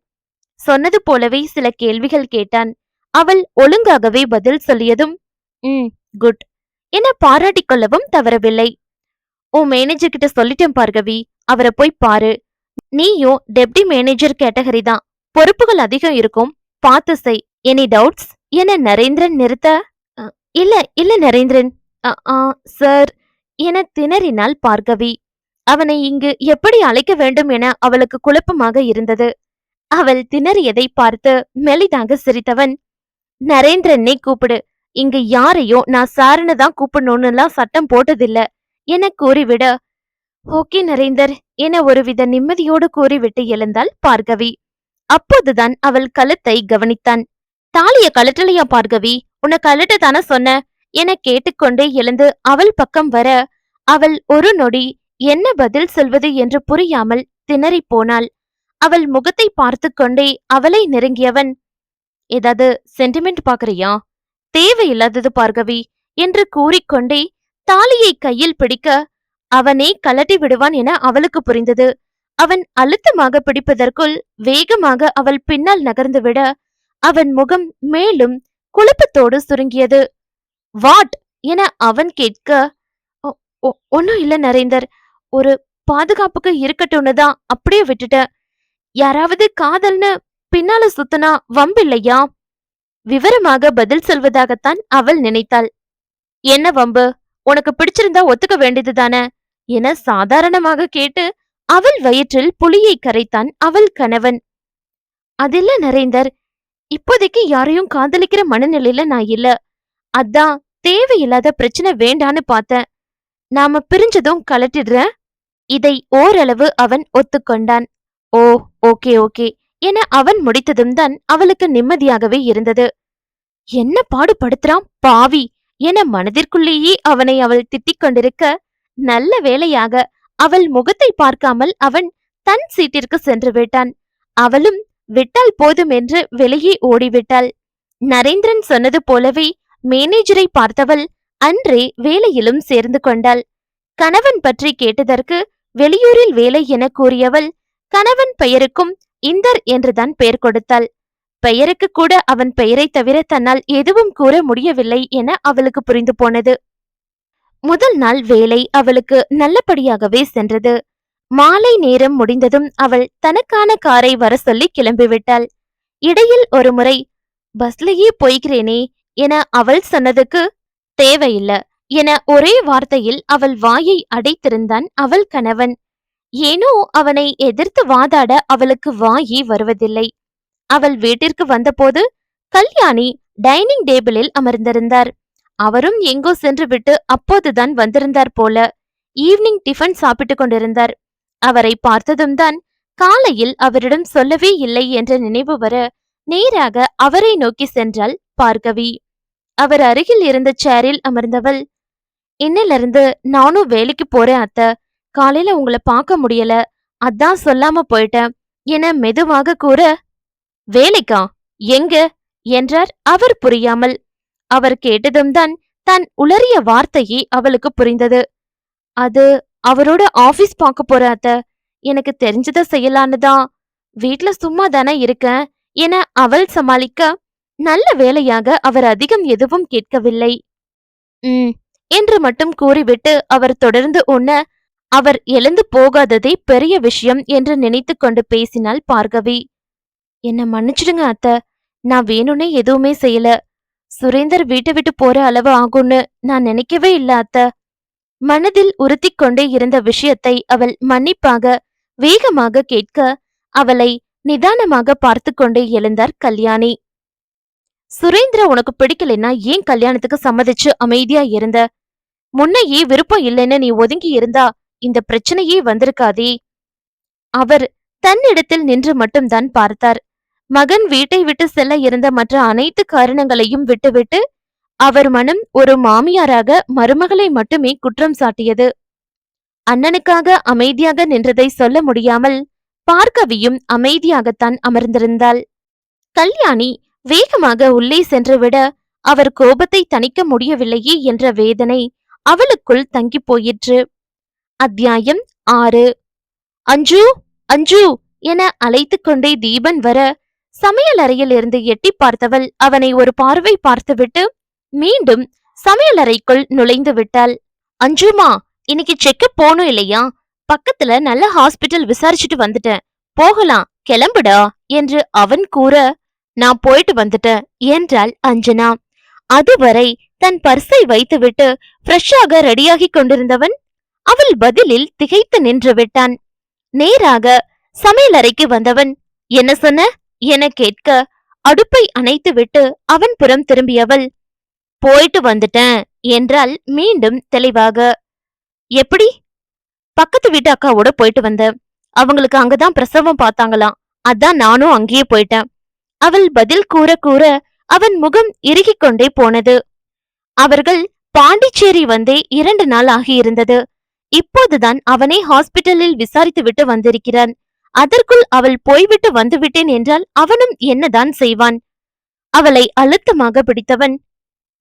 சொன்னது போலவே சில கேள்விகள் கேட்டான். அவள் ஒழுங்காகவே பதில் சொல்லியதும் குட் என பாராட்டிக் கொள்ளவும் தவறவில்லை. உன் மேனேஜர் கிட்ட சொல்லிட்டேன் பார்கவி, அவரை போய் பாரு. நீயும் டெப்டி மேனேஜர் கேட்டகரி தான், பொறுப்புகள் அதிகம் இருக்கும், பார்த்து செய். எனி டவுட்ஸ் என நரேந்திரன் நிறுத்த, இல்ல இல்ல நரேந்திரன் சார் என திணறினாள் பார்கவி. அவனை இங்கு எப்படி அழைக்க வேண்டும் என அவளுக்கு குழப்பமாக இருந்தது. அவள் திணறியதை பார்த்து மெலிதாக சிரித்தவன், நரேந்திரனை கூப்பிடு, இங்க யாரையும் நான் சாருன்னு தான் கூப்பிடணும்னுலாம் சட்டம் போட்டதில்ல என கூறிவிட, ஓகே நரேந்தர் என ஒருவித நிம்மதியோடு கூறிவிட்டு எழுந்தாள் பார்கவி. அப்போதுதான் அவள் கழுத்தை கவனித்தான். தாலிய கழட்டலையா பார்கவி? உன்னை கழட்ட தானே சொன்ன என கேட்டுக்கொண்டே எழுந்து அவள் பக்கம் வர, அவள் ஒரு நொடி என்ன பதில் சொல்வது என்று புரியாமல் திணறிப் போனாள். அவள் முகத்தை பார்த்து கொண்டே அவளை நெருங்கியவன், ஏதாவது சென்டிமெண்ட் பாக்குறியா? தேவையில்லாதது பார்கவி என்று கூறிக்கொண்டே தாலியை கையில் பிடிக்க, அவனே கலட்டி விடுவான் என அவளுக்கு புரிந்தது. அவன் அழுத்தமாக பிடிப்பதற்குள் வேகமாக அவள் பின்னால் நகர்ந்து விட, அவன் முகம் மேலும் குழப்பத்தோடு சுருங்கியது. வாட் என அவன் கேட்க, ஒன்னும் இல்ல நரேந்தர், ஒரு பாதுகாப்புக்கு இருக்கட்டும்னு தான் அப்படியே விட்டுட்டேன். யாராவது காதல்னு பின்னால சுத்தனா வம்பில்லையா? விவரமாக பதில் சொல்வதாகத்தான் அவள் நினைத்தாள். என்ன வம்பு? உனக்கு பிடிச்சிருந்தா ஒத்துக்க வேண்டியதுதானே என சாதாரணமாக கேட்டு அவள் வயிற்றில் புலியை கரைத்தான் அவள் கணவன். அதில்ல நரேந்தர், இப்போதைக்கு யாரையும் காதலிக்கிற மனநிலையில நான் இல்ல. அதான் தேவையில்லாத பிரச்சனை வேண்டான்னு பார்த்தேன். நாம பிரிஞ்சதும் கலட்டிடுறேன். இதை ஓரளவு அவன் ஒத்துக்கொண்டான். ஓ, ஓகே ஓகே என அவன் முடித்ததும் தான் அவளுக்கு நிம்மதியாகவே இருந்தது. என்ன பாடுபடுத்துறான் பாவி என மனதிற்குள்ளேயே அவனை அவள் திட்டிக் கொண்டிருக்க, நல்ல வேளையாக அவள் முகத்தை பார்க்காமல் அவன் தன் சீட்டிற்கு சென்று விட்டான். அவளும் விட்டால் போதும் என்று வெளியே ஓடிவிட்டாள். நரேந்திரன் சொன்னது போலவே மேனேஜரை பார்த்தவள் அன்றே வேலையிலும் சேர்ந்து கொண்டாள். கணவன் பற்றி கேட்டதற்கு வெளியூரில் வேலை என கூறியவள் கணவன் பெயருக்கும் இந்தர் என்றுதான் பெயர் கொடுத்தாள். பெயருக்கு கூட அவன் பெயரை தவிர தன்னால் எதுவும் கூற முடியவில்லை என அவளுக்கு புரிந்து போனது. முதல் நாள் வேலை அவளுக்கு நல்லபடியாகவே சென்றது. மாலை நேரம் முடிந்ததும் அவள் தனக்கான காரை வர சொல்லி கிளம்பிவிட்டாள். இடையில் ஒரு முறை பஸ்லயே போய்கிறேனே என அவள் சொன்னதுக்கு தேவையில்ல என ஒரே வார்த்தையில் அவள் வாயை அடைத்திருந்தான் அவள் கணவன். ஏனோ அவனை எதிர்த்து வாதாட அவளுக்கு வாயே வருவதில்லை. அவள் வீட்டிற்கு வந்தபோது கல்யாணி டைனிங் டேபிளில் அமர்ந்திருந்தார். அவரும் எங்கோ சென்று விட்டு அப்போதுதான் வந்திருந்தார் போல. ஈவினிங் டிஃபன் சாப்பிட்டு கொண்டிருந்தார். அவரை பார்த்ததும் தான் காலையில் அவரிடம் சொல்லவே இல்லை என்ற நினைவு வர நேராக அவரை நோக்கி சென்றாள் பார்கவி. அவர் அருகில் இருந்த சேரில் அமர்ந்தவள், இன்னிலிருந்து நானும் வேலைக்கு போறேன் அத்தை. காலையில உங்களை பார்க்க முடியல, அதான் சொல்லாம போயிட்டேன் என மெதுவாக கூற, வேலைக்கா? எங்க என்றார் அவர் புரியாமல். அவர் கேட்டதும் தான் தன் உளறிய வார்த்தையே அவளுக்கு புரிந்தது. அது அவரோட ஆபீஸ் பார்க்க போற அத்த. எனக்கு தெரிஞ்சத செய்யலான்னு தான். வீட்ல சும்மா தானே இருக்கேன் என அவள் சமாளிக்க, நல்ல வேளையாக அவர் அதிகம் எதுவும் கேட்கவில்லை. என்று மட்டும் கூறிவிட்டு அவர் தொடர்ந்து உண்ண, அவர் எழுந்து போகாததே பெரிய விஷயம் என்று நினைத்து கொண்டு பேசினாள் பார்கவி. என்ன மன்னிச்சிடுங்க அத்த, நான் வேணும்னே எதுவுமே செய்யல. சுரேந்தர் வீட்டை விட்டு போற அளவு ஆகும்னு நான் நினைக்கவே இல்ல அத்த. மனதில் உறுத்தி கொண்டே இருந்த விஷயத்தை அவள் மன்னிப்பாக வேகமாக கேட்க, அவளை நிதானமாக பார்த்து கொண்டே எழுந்தார் கல்யாணி. சுரேந்திர உனக்கு பிடிக்கலைன்னா ஏன் கல்யாணத்துக்கு சம்மதிச்சு அமைதியா இருந்த? முன்னையே விருப்பம் இல்லைன்னு நீ ஒதுங்கி இருந்தா இந்த பிரச்சனையே வந்திருக்காதே. அவர் தன்னிடத்தில் நின்று மட்டும்தான் பார்த்தார். மகன் வீட்டை விட்டு செல்ல இருந்த மற்ற அனைத்து காரணங்களையும் விட்டுவிட்டு அவர் மனம் ஒரு மாமியாராக மருமகளை மட்டுமே குற்றம் சாட்டியது. அண்ணனுக்காக அமைதியாக நின்றதை சொல்ல முடியாமல் பார்கவியும் அமைதியாகத்தான் அமர்ந்திருந்தாள். கல்யாணி வேகமாக உள்ளே சென்றுவிட அவர் கோபத்தை தணிக்க முடியவில்லையே என்ற வேதனை அவளுக்குள் தங்கி போயிற்று. அத்தியாயம் 6. அஞ்சு அஞ்சு என அழைத்து கொண்டே தீபன் வர, சமையல் அறையில் இருந்து எட்டி பார்த்தவள் அவனை ஒரு பார்வை பார்த்துவிட்டு மீண்டும் சமையல் அறைக்குள் நுழைந்து விட்டாள். அஞ்சுமா, இன்னைக்கு செக்கப் போகணும் இல்லையா? பக்கத்துல நல்ல ஹாஸ்பிட்டல் விசாரிச்சுட்டு வந்துட்டேன், போகலாம், கிளம்புடா என்று அவன் கூற, நான் போயிட்டு வந்துட்டேன் என்றாள் அஞ்சனா. அதுவரை தன் பர்ஸை வைத்துவிட்டு ஃப்ரெஷ்ஷாக ரெடியாகி கொண்டிருந்தவன் அவள் பதிலில் திகைத்து நின்று விட்டான். நேராக சமையலறைக்கு வந்தவன், என்ன சொன்ன என கேட்க அடுப்பை அணைத்துவிட்டு அவன் புறம் திரும்பியவள், போயிட்டு வந்துட்டேன் என்றால் மீண்டும் தெளிவாக. எப்படி? பக்கத்து வீட்டு அக்காவோட போயிட்டு வந்த. அவங்களுக்கு அங்கதான் பிரசவம் பார்த்தாங்களாம். அதான் நானும் அங்கேயே போயிட்டேன். அவள் பதில் கூற கூற அவன் முகம் இறுகிக் கொண்டே போனது. அவர்கள் பாண்டிச்சேரி வந்தே 2 நாள் ஆகியிருந்தது. இப்போதுதான் அவனே ஹாஸ்பிட்டலில் விசாரித்து விட்டு வந்திருக்கிறான். அதற்குள் அவள் போய்விட்டு வந்துவிட்டேன் என்றால் அவனும் என்னதான் செய்வான்? அவளை அழுத்தமாக பிடித்தவன்,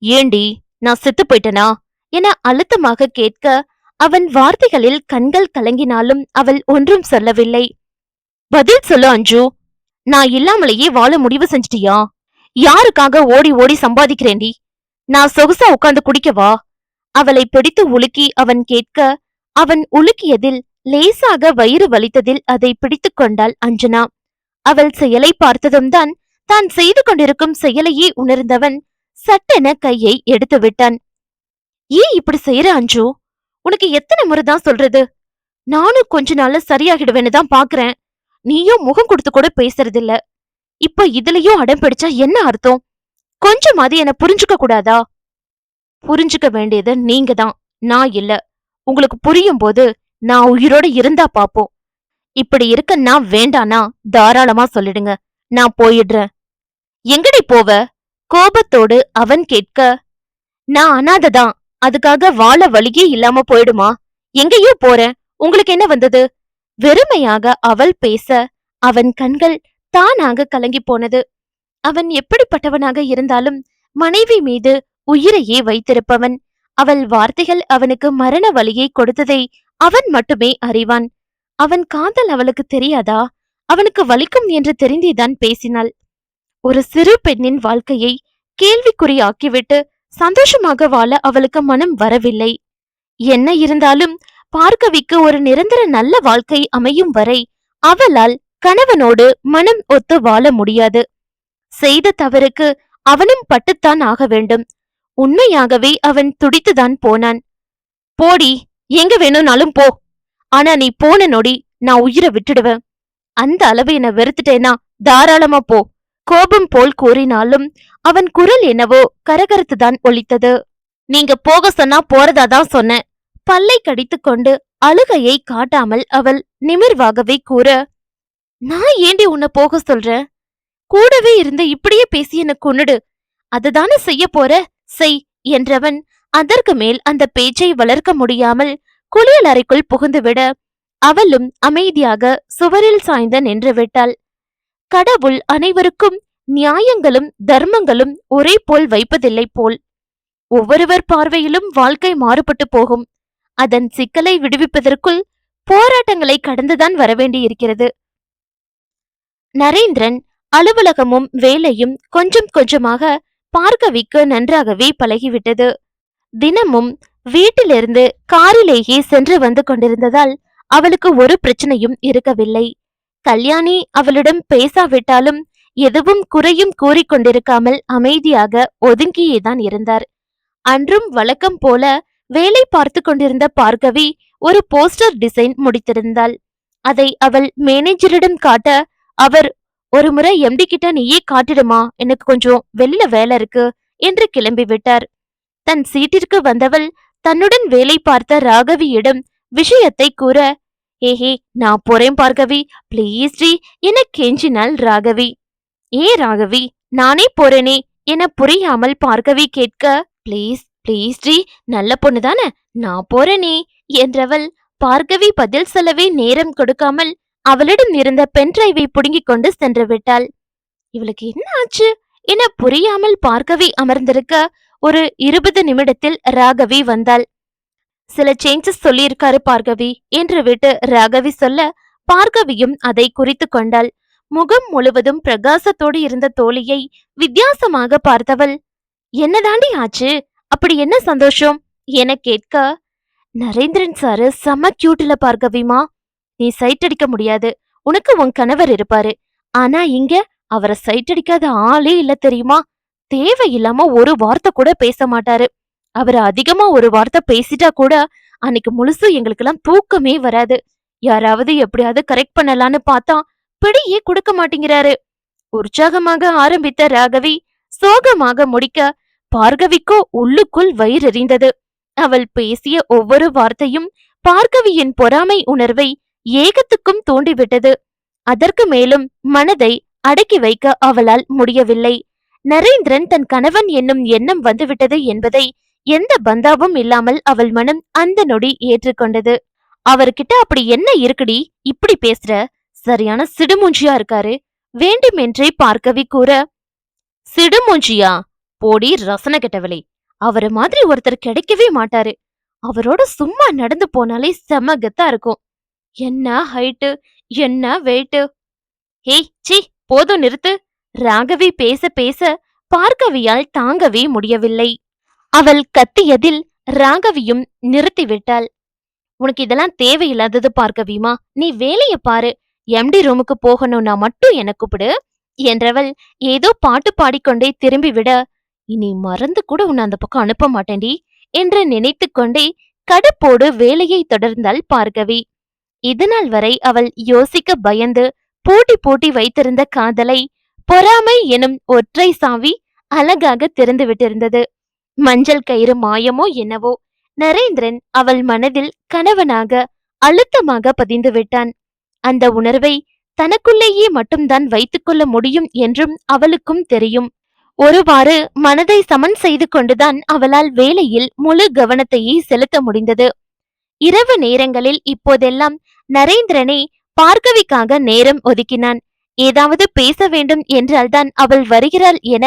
ஏண்டி, நான் செத்து போயிட்டனா என அழுத்தமாக கேட்க, அவன் வார்த்தைகளில் கண்கள் கலங்கினாலும் அவள் ஒன்றும் சொல்லவில்லை. பதில் சொல்லு அஞ்சு, நான் இல்லாமலேயே வாழ முடிவு செஞ்சிட்டியா? யாருக்காக ஓடி ஓடி சம்பாதிக்கிறேன்டி? நான் சொகுசா உட்கார்ந்து குடிக்கவா? அவளை பிடித்து உலுக்கி அவன் கேட்க, அவன் உலுக்கியதில் லேசாக வயிறு வலித்ததில் அதை பிடித்துக் கொண்டாள் அஞ்சனா. அவள் செயலை பார்த்ததும் தான் செய்து கொண்டிருக்கும் செயலையே உணர்ந்தவன் சட்டென கையை எடுத்து விட்டான். ஏன் இப்படி செய்யற அஞ்சு? உனக்கு எத்தனை முறைதான் சொல்றது? நானும் கொஞ்ச நாள்ல சரியாகிடுவேன்னு தான் பாக்குறேன். நீயும் முகம் கொடுத்து கூட பேசுறதில்ல. இப்ப இதுலயும் அடம் பிடிச்சா என்ன அர்த்தம்? கொஞ்சமாவது என்ன புரிஞ்சுக்க கூடாதா? புரிஞ்சுக்க வேண்டியது நீங்க தான், நான் இல்ல. உங்களுக்கு புரியும் போது நான் உயிரோட இருந்தா பாப்போம். இப்படி இருக்க நான் வேண்டானா தாராளமா சொல்லிடுங்க. நான் போயிடுறேன். எங்கடி போவ? கோபத்தோடு அவன் கேட்க, நான் அனாதைதான். அதுக்காக வாழ வழியே இல்லாம போயிடுமா? எங்கேயோ போறேன். உங்களுக்கு என்ன வந்தது? வெறுமையாக அவள் பேச அவன் கண்கள் தானாக கலங்கி போனது. அவன் எப்படிப்பட்டவனாக இருந்தாலும் மனைவி மீது உயிரையே வைத்திருப்பவன். அவள் வார்த்தைகள் அவனுக்கு மரண வலியை கொடுத்ததை அவன் மட்டுமே அறிவான். அவன் காதல் அவளுக்கு தெரியாதா? அவனுக்கு வலிக்கும் என்று தெரிந்தேதான் பேசினாள். ஒரு சிறு பெண்ணின் வாழ்க்கையை கேள்விக்குறியாக்கிவிட்டு சந்தோஷமாக வாழ அவளுக்கு மனம் வரவில்லை. என்ன இருந்தாலும் பார்கவிக்கு ஒரு நிரந்தர நல்ல வாழ்க்கை அமையும் வரை அவளால் கணவனோடு மனம் ஒத்து வாழ முடியாது. செய்த தவறுக்கு அவனும் பட்டுத்தான் ஆக வேண்டும். உண்மையாகவே அவன் துடித்துதான் போனான். போடி, எங்க வேணும்னாலும் போ. ஆனா நீ போன நொடி நான் உயிரை விட்டுடுவேன். அந்த அளவு என்ன வெறுத்துட்டேனா தாராளமா போ. கோபம் போல் கூறினாலும் அவன் குரல் என்னவோ கரகரத்துதான் ஒலித்தது. நீங்க போக சொன்னா போறதாதான் சொன்னேன். பல்லை கடித்துக் கொண்டு அழுகையை காட்டாமல் அவள் நிமிர்வாகவே கூற, நான் ஏண்டி உன்னை போக சொல்றேன்? கூடவே இருந்து இப்படியே பேசி என்ன கொன்னுடு. அதுதானே செய்ய போற, செய் என்றவன் அதற்கு மேல் அந்த பேச்சை வளர்க்க முடியாமல் குளியல் அறைக்குள் புகுந்துவிட அவளும் அமைதியாக சுவரில் சாய்ந்த நின்று விட்டாள். கடவுள் அனைவருக்கும் நியாயங்களும் தர்மங்களும் ஒரே போல் வைப்பதில்லை போல். ஒவ்வொருவர் பார்வையிலும் வாழ்க்கை மாறுபட்டு போகும். அதன் சிக்கலை விடுவிப்பதற்குள் போராட்டங்களை கடந்துதான் வரவேண்டியிருக்கிறது. நரேந்திரன் அலுவலகமும் வேலையும் கொஞ்சம் கொஞ்சமாக பார்கவிக்கு நன்றாகவே பழகிவிட்டது. தினமும் வீட்டிலிருந்து காரிலேயே சென்று வந்து கொண்டிருந்ததால் அவளுக்கு ஒரு பிரச்சனையும் இருக்கவில்லை. கல்யாணி அவளிடம் பேசாவிட்டாலும் எதுவும் குறையும் கூறிக்கொண்டிருக்காமல் அமைதியாக ஒதுங்கியேதான் இருந்தார். அன்றும் வழக்கம் போல வேலை பார்த்து கொண்டிருந்த பார்கவி ஒரு போஸ்டர் டிசைன் முடித்திருந்தாள். அதை அவள் மேனேஜரிடம் காட்ட அவர், ஒரு முறை எம்டி கிட்ட நீயே காட்டிடுமா, எனக்கு கொஞ்சம் வெளியில வேலை இருக்கு என்று கிளம்பி விட்டார். தன் சீட்டிற்கு வந்தவள் தன்னுடன் வேலை பார்த்த ராகவியிடம் விஷயத்தை கூற, ஏஹே நான் போறேன் பார்கவி, பிளீஸ் டி என கெஞ்சினாள் ராகவி. ஏ ராகவி, நானே போறேனே என புரியாமல் பார்கவி கேட்க, பிளீஸ் பிளீஸ் டி, நல்ல பொண்ணுதானே, நான் போறேனே என்றவள் பார்கவி பதில் சொல்லவே நேரம் கொடுக்காமல் அவளிடம் இருந்த பென்டிரைவை புடுங்கிக் கொண்டு சென்று விட்டாள். இவளுக்கு என்ன ஆச்சு என புரியாமல் பார்கவி அமர்ந்திருக்க ஒரு 20 நிமிடத்தில் ராகவி வந்தாள். சில சேஞ்சஸ் சொல்லியிருக்காரு பார்கவி என்று விட்டு ராகவி சொல்ல பார்கவியும் அதை குறித்து கொண்டாள். முகம் முழுவதும் பிரகாசத்தோடு இருந்த தோழியை வித்தியாசமாக பார்த்தவள், என்னதாண்டி ஆச்சு, அப்படி என்ன சந்தோஷம் என கேட்க, நரேந்திரன் சாரு செம கியூட்ல பார்கவிமா. நீ சைட் அடிக்க முடியாது, உனக்கு உன் கணவர் இருப்பாரு. ஆனா இங்க அவரை சைட் அடிக்காத ஆளே இல்ல தெரியுமா? தேவையில்லாம ஒரு வார்த்தை கூட பேச மாட்டாரு. அவர் அதிகமா ஒரு வார்த்தை பேசிட்டா கூட அன்னைக்கு முழுசு எங்களுக்கெல்லாம் தூக்கமே வராது. யாராவது எப்படியாவது கரெக்ட் பண்ணலான்னு பார்த்தா பிடியே கொடுக்க மாட்டேங்கிறாரு. உற்சாகமாக ஆரம்பித்த ராகவி சோகமாக முடிக்க பார்கவிக்கோ உள்ளுக்குள் வயிறெறிந்தது. அவள் பேசிய ஒவ்வொரு வார்த்தையும் பார்கவியின் பொறாமை உணர்வை ஏகத்துக்கும் தூண்டிவிட்டது. அதற்கு மேலும் மனதை அடக்கி வைக்க அவளால் முடியவில்லை. நரேந்திரன் தன் கணவன் என்னும் எண்ணம் வந்துவிட்டது என்பதை எந்த பந்தாவும் இல்லாமல் அவள் மனம் அந்த நொடி ஏற்றுக்கொண்டது. அவர்கிட்ட அப்படி என்ன இருக்குடி இப்படி பேசுற? சரியான சிடுமூஞ்சியா இருக்காரு. வேண்டுமென்றே பார்கவி கூற, சிடுமூஞ்சியா? போடி ரசன கெட்டவளே. அவரை மாதிரி ஒருத்தர் கிடைக்கவே மாட்டாரு. அவரோட சும்மா நடந்து போனாலே செம கெத்தா இருக்கும். என்ன ஹைட்டு, என்ன வெயிட்டு. ஏய் சி, போதும் நிறுத்து. ராகவி பேச பேச பார்கவியால் தாங்கவே முடியவில்லை. அவள் கத்தியதில் ராகவியும் நிறுத்திவிட்டாள். உனக்கு இதெல்லாம் தேவையில்லாதது பார்கவிமா. நீ வேலைய பாரு. எம்டி ரூமுக்கு போகணும்னா மட்டும் என்ன கூப்பிடு என்றவள் ஏதோ பாட்டு பாடிக்கொண்டே திரும்பிவிட, இனி மறந்து கூட உன்னை அந்த பக்கம் அனுப்ப மாட்டேன்டி என்று நினைத்து கொண்டே கடுப்போடு வேலையை தொடர்ந்தாள் பார்கவி. இதுநாள் வரை அவள் யோசிக்க பயந்து பூட்டி பூட்டி வைத்திருந்த காதலை பொறாமை எனும் ஒற்றை சாவி அழகாக திறந்து விட்டிருந்தது. மஞ்சள் கயிறு மாயமோ என்னவோ, நரேந்திரன் அவள் மனதில் கணவனாக அழுத்தமாக பதிந்து விட்டான். அந்த உணர்வை தனக்குள்ளேயே மட்டும்தான் வைத்துக்கொள்ள முடியும் என்றும் அவளுக்கும் தெரியும். ஒருவாறு மனதை சமன் செய்து கொண்டுதான் அவளால் வேலையில் முழு கவனத்தையே செலுத்த முடிந்தது. இரவு நேரங்களில் இப்போதெல்லாம் நரேந்திரனே பார்கவிக்காக நேரம் ஒதுக்கினான். ஏதாவது பேச வேண்டும் என்றால்தான் அவள் வருகிறாள் என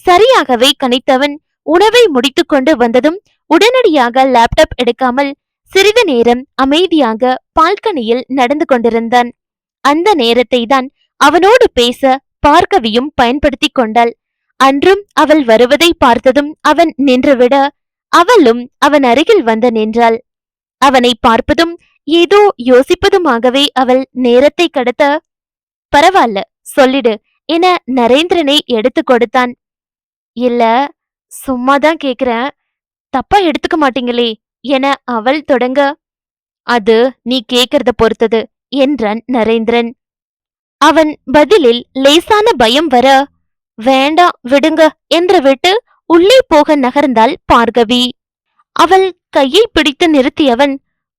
சரியாகவே கணித்தவன் உணவை முடித்துக்கொண்டு வந்ததும் உடனடியாக லேப்டாப் எடுக்காமல் சிறிது நேரம் அமைதியாக பால்கனியில் நடந்து கொண்டிருந்தான். அந்த நேரத்தை தான் அவனோடு பேச பார்கவியும் பயன்படுத்தி கொண்டாள். அன்றும் அவள் வருவதை பார்த்ததும் அவன் நின்றுவிட அவளும் அவன் அருகில் வந்து நின்றாள். அவனை பார்ப்பதும் ஏதோ யோசிப்பதுமாகவே அவள் நேரத்தை கடத்த, பரவாயில்ல சொல்லிடு என நரேந்திரனை எடுத்து கொடுத்தான். இல்ல, சும்மாதான் கேக்குறேன், தப்பா எடுத்துக்க மாட்டீங்களே என அவள் தொடங்க, அது நீ கேக்குறத பொறுத்தது என்றான் நரேந்திரன். அவன் பதிலில் லேசான பயம் வர, வேண்டாம் விடுங்க என்று விட்டு உள்ளே போக நகர்ந்தாள் பார்கவி. அவள் கையை பிடித்து நிறுத்தியவன்,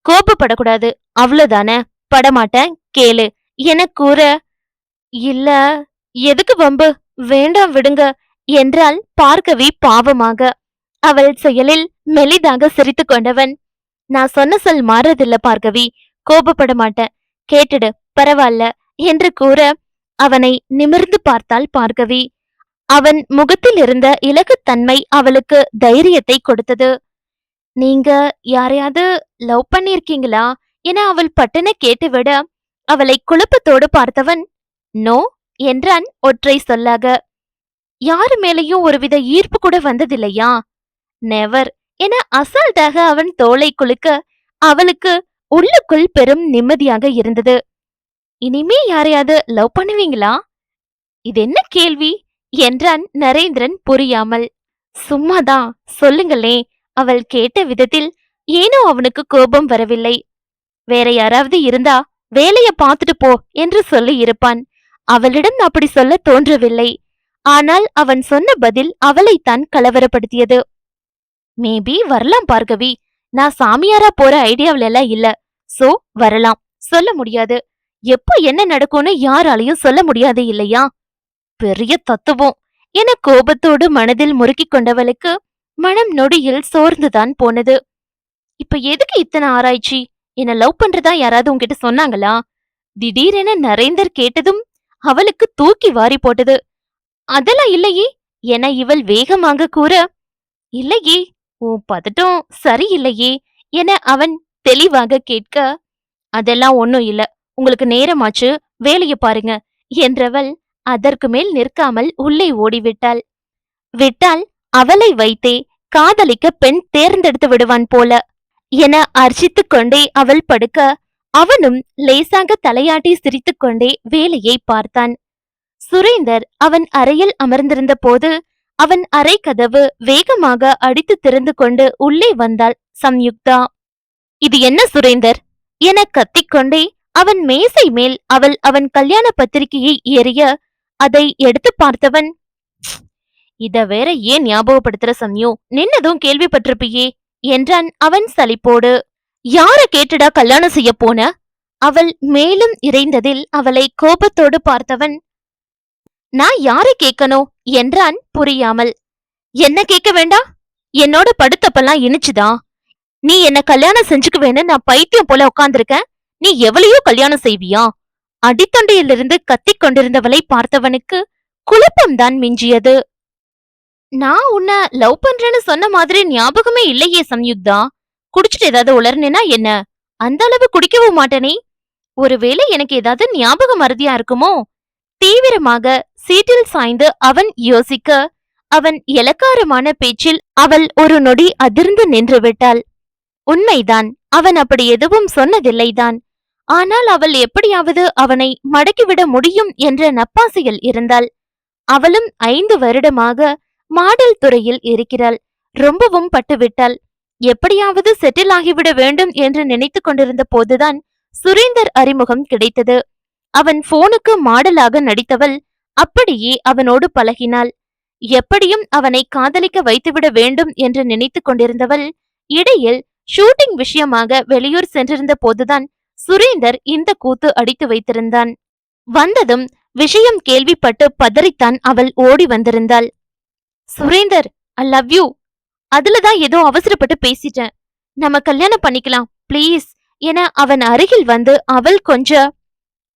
கோபப்படக்கூடாது அவ்வளவுதானே, படமாட்டேன் கேளு என கூற, இல்ல எதுக்கு வம்பு, வேண்டாம் விடுங்க என்றாள் பார்கவி பாவமாக. அவள் செயலில் மெலிதாக சிரித்து கொண்டவன், நான் சொன்ன சொல் மாறதில்ல பார்கவி, கோபப்பட மாட்டேன், கேட்டுடு பரவாயில்ல என்று கூற அவனை நிமிர்ந்து பார்த்தாள் பார்கவி. அவன் முகத்தில் இருந்த இலகுத்தன்மை அவளுக்கு தைரியத்தை கொடுத்தது. நீங்க யாரையாவது லவ் பண்ணிருக்கீங்களா என அவள் பட்டன கேட்டுவிட அவளை குழப்பத்தோடு பார்த்தவன், நோ என்றான் ஒற்றை சொல்லாக. யாரு மேலையும் ஒருவித ஈர்ப்பு கூட வந்ததில்லையா? நெவர் என அசால்ட்டாக அவன் தோளை குலுக்க அவளுக்கு உள்ளுக்குள் பெரும் நிம்மதியாக இருந்தது. இனிமே யாரையாவது லவ் பண்ணுவீங்களா? இது என்ன கேள்வி என்றான் நரேந்திரன் புரியாமல். சும்மாதான் சொல்லுங்களே. அவள் கேட்ட விதத்தில் ஏனோ அவனுக்கு கோபம் வரவில்லை. வேற யாராவது இருந்தா வேலைய பார்த்துட்டு போ என்று சொல்லி இருப்பான். அவளிடம் அப்படி சொல்ல தோன்றவில்லை. ஆனால் அவன் சொன்ன பதில் அவளைத்தான் கலவரப்படுத்தியது. மேபி வரலாம் பார்கவி, நான் சாமியாரா போற ஐடியாவில எல்லாம் இல்ல. சோ வரலாம், சொல்ல முடியாது. எப்போ என்ன நடக்கும்னு யாராலையும் சொல்ல முடியாது இல்லையா? பெரிய தத்துவம் என கோபத்தோடு மனதில் முறுக்கிக் கொண்டவளுக்கு மனம் நொடியில் சோர்ந்துதான் போனது. இப்ப எதுக்கு இத்தனை ஆராய்ச்சி? என்ன லவ் பண்றதா யாராவது உன்கிட்ட சொன்னாங்களா? திடீரென நரேந்தர் கேட்டதும் அவளுக்கு தூக்கி வாரி போட்டது. அதெல்லாம் இல்லையே என இவள் வேகமாக கூற, இல்லையே, உன் பதட்டம் சரியில்லையே என அவன் தெளிவாக கேட்க, அதெல்லாம் ஒன்னும் இல்ல, உங்களுக்கு நேரமாச்சு, வேலைய பாருங்க என்றவள் அதற்கு மேல் நிற்காமல் உள்ளே ஓடிவிட்டாள். விட்டால் அவளை வைத்தே காதலிக்க பெண் தேர்ந்தெடுத்து விடுவான் போல என அர்ச்சித்துக் கொண்டே அவள் படுக்க அவனும் லேசாக தலையாட்டி சிரித்துக் கொண்டே வேலையை பார்த்தான். சுரேந்தர் அவன் அறையில் அமர்ந்திருந்த போது அவன் அறை கதவு வேகமாக அடித்து திறந்து கொண்டு உள்ளே வந்தாள் சம்யுக்தா. இது என்ன சுரேந்தர் என கத்திக்கொண்டே அவன் மேசை மேல் அவன் கல்யாண பத்திரிகையை எறிய அதை எடுத்து பார்த்தவன், இத வேற ஏன் ஞாபகப்படுத்துற சம்யு? நின்னதும் கேள்விப்பட்டிருப்பியே என்றான் அவன் சலிப்போடு. யார கேட்டுடா கல்யாணம் செய்ய போன? அவள் மேலும் இறைந்ததில் அவளை கோபத்தோடு பார்த்தவன், நான் யாரை கேட்கணும் என்றான் புரியாமல். என்ன கேட்க வேண்டாம்? என்னோட படுத்தப்பெல்லாம் இனிச்சுதா? நீ என்ன கல்யாணம் செஞ்சுக்குவேன்னு நான் பைத்தியம் போல உட்கார்ந்திருக்கேன். நீ எவளையோ கல்யாணம் செய்வியா? அடித்தொண்டையிலிருந்து கத்திக் கொண்டிருந்தவளை பார்த்தவனுக்கு குழப்பம்தான் மிஞ்சியது. நான் உன்னை லவ் பண்றேன்னு சொன்ன மாதிரி ஞாபகமே இல்லையே சம்யுக்தா. குடிச்சிட்டு ஏதாவது உளர்னேனா என்ன? அந்த அளவு குடிக்கவும் மாட்டேனே. ஒருவேளை எனக்கு ஏதாவது ஞாபக மறதியா இருக்குமோ? தீவிரமாக சீட்டில் சாய்ந்து அவன் யோசிக்க, அவன் எலக்காரமான பேச்சில் அவள் ஒரு நொடி அதிர்ந்து நின்று விட்டாள். உண்மைதான், அவன் அப்படி எதுவும் சொன்னதில்லைதான். ஆனால் அவள் எப்படியாவது அவனை மடக்கிவிட முடியும் என்ற நப்பாசையில் இருந்தாள். அவளும் 5 வருடமாக மாடல் துறையில் இருக்கிறாள். ரொம்பவும் பட்டுவிட்டாள். எப்படியாவது செட்டில் ஆகிவிட வேண்டும் என்று நினைத்துக் கொண்டிருந்த போதுதான் சுரேந்தர் அறிமுகம் கிடைத்தது. அவன் போனுக்கு மாடலாக நடித்தவள் அப்படியே அவனோடு பழகினாள். எப்படியும் அவனை காதலிக்க வைத்துவிட வேண்டும் என்று நினைத்துக் கொண்டிருந்தவள் இடையில் ஷூட்டிங் விஷயமாக வெளியூர் சென்றிருந்த போதுதான் சுரேந்தர் இந்த கூத்து அடித்து வைத்திருந்தான். வந்ததும் விஷயம் கேள்விப்பட்டு பதறித்தான் அவள் ஓடி வந்திருந்தாள். Surendar, I love you. அதுலதான் ஏதோ அவசரப்பட்டு பேசிட்டேன். நம்ம கல்யாணம் பண்ணிக்கலாம் பிளீஸ் என அவன் அருகில் வந்து அவள்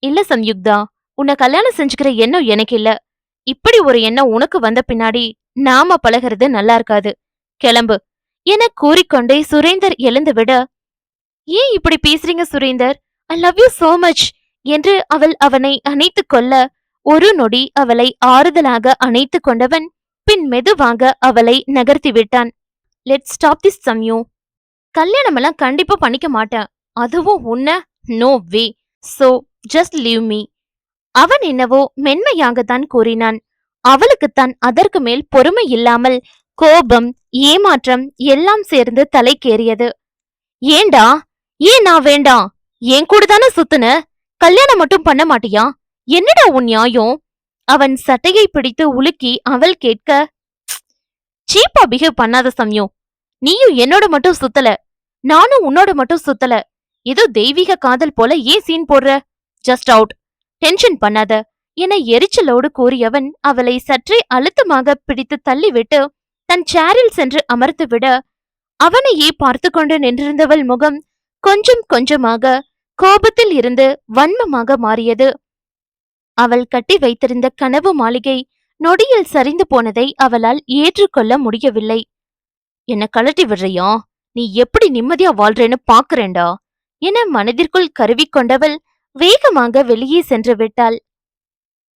இல்ல சம்யுக்தா, உன்னை கல்யாணம் செஞ்சுக்கிற எண்ணம் எனக்கு இல்ல. இப்படி ஒரு எண்ணம் உனக்கு வந்த பின்னாடி நாம பழகிறது நல்லா இருக்காது. கிளம்பு என கூறிக்கொண்டே சுரேந்தர் எழுந்துவிட, ஏன் இப்படி பேசுறீங்க Surender? I love you so much என்று அவள் அவனை அணைத்துக் கொள்ள, ஒரு நொடி அவளை ஆறுதலாக அணைத்துக் கொண்டவன் பின் மெதுவாக அவளை நகர்த்தி விட்டான். Let's stop this Samyu. கல்யாணமெல்லாம் கண்டிப்பா பண்ணிக்க மாட்டேன். அதுவும் உன்ன no way. So just leave me. அவன் என்னவோ மென்மையாகத்தான் கூறினான். அவளுக்குத்தான் அதற்கு மேல் பொறுமை இல்லாமல் கோபம், ஏமாற்றம் எல்லாம் சேர்ந்து தலைக்கேறியது. ஏண்டா? ஏன் நான் வேண்டாம்? என் கூட தானே சுத்துன? கல்யாணம் மட்டும் பண்ண மாட்டியா? என்னடா உன் நியாயம்? அவன் சட்டையை பிடித்து உலுக்கி அவள் கேட்க, சீப்பா பிஹேவ் பண்ணாத சமயம். நீயும் என்னோட மட்டும் சுத்தல, நானும் உன்னோட மட்டும் சுத்தல. ஏதோ தெய்வீக காதல் போல ஏன் சீன் போடுற? Just out. டென்ஷன் பண்ணாத என எரிச்சலோடு கூறியவன் அவளை சற்றே அழுத்தமாக பிடித்து தள்ளிவிட்டு தன் சேரில் சென்று அமர்த்து விட, அவனையே பார்த்து கொண்டு நின்றிருந்தவள் முகம் கொஞ்சம் கொஞ்சமாக கோபத்தில் இருந்து வன்மமாக மாறியது. அவள் கட்டி வைத்திருந்த கனவு மாளிகை நொடியில் சரிந்து போனதை அவளால் ஏற்றுக்கொள்ள முடியவில்லை. என்ன கழட்டி விடுறியா? நீ எப்படி நிம்மதியா வாழ்றேன்னு பாக்குறேன்டா என மனதிற்குள் கருவிக்கொண்டவள் வேகமாக வெளியே சென்று விட்டாள்.